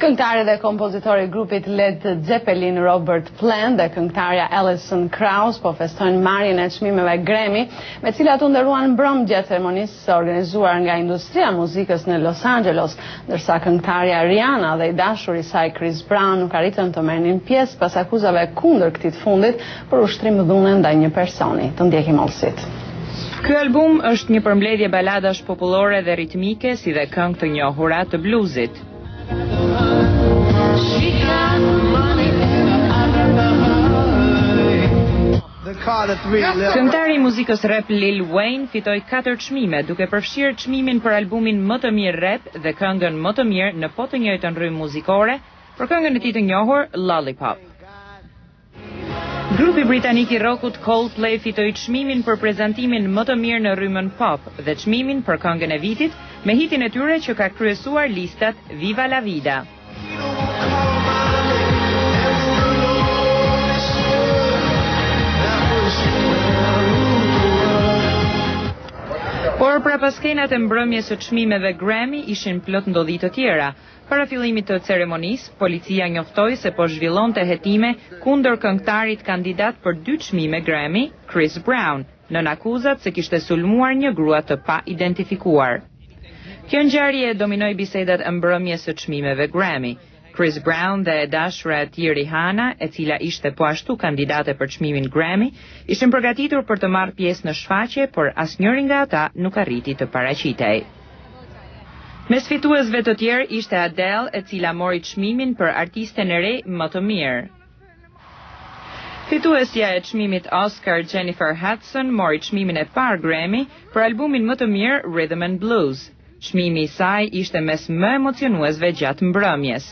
Këngëtari dhe kompozitori i grupit Led Zeppelin Robert Plant dhe këngëtarja Alison Krauss po festojnë marrjen e çmimeve Grammy, me të cilat u nderuan mbrëmje gjatë ceremonisë së organizuar nga industria e muzikës në Los Angeles, ndërsa këngëtarja Rihanna dhe i dashuri i saj Chris Brown nuk arritën të merrnin pjesë pas akuzave kundër këtij të fundit për ushtrim dhune ndaj një personi. Të ndjekim Allsit. Ky album është një përmbledhje baladash popullore dhe ritmike si dhe këngë të njohura të bluzit. Këngëtari i muzikës rap Lil Wayne fitoi 4 çmime, duke përfshirë çmimin për albumin më të mirë rap dhe këngën më të mirë në po të njëjtën rrymë muzikore për këngën e tij të njohur Lollipop. Grupi britanik i rockut Coldplay fitoi çmimin për prezantimin më të mirë në rrymën pop dhe çmimin për këngën e vitit me hitin e tyre që ka kryesuar listat Viva la Vida. Por prapaskenat e mbrëmjes së çmimeve Grammy ishin plot ndodhi të tjera. Para fillimit të ceremonisë, policia njoftoi se po zhvillonte hetime kundër këngëtarit kandidat për 2 çmime Grammy, Chris Brown, nën akuzat se kishte sulmuar një grua të pa identifikuar. Kjo ngjarje dominoi bisedat e mbrëmjes së çmimeve Grammy. Chris Brown dhe e dashura e tij Rihanna, e cila ishte po ashtu kandidate për çmimin Grammy, ishin përgatitur për të marrë pjesë në shfaqje, por asnjëri nga ata nuk arriti të paraqitej. Mes fituesve të tjerë ishte Adele, e cila mori çmimin për artisten e re më të mirë. Fituesja e çmimit Oscar Jennifer Hudson mori çmimin e parë Grammy për albumin më të mirë Rhythm and Blues. Çmimi i saj ishte mes më emocionuesve gjatë mbrëmjes.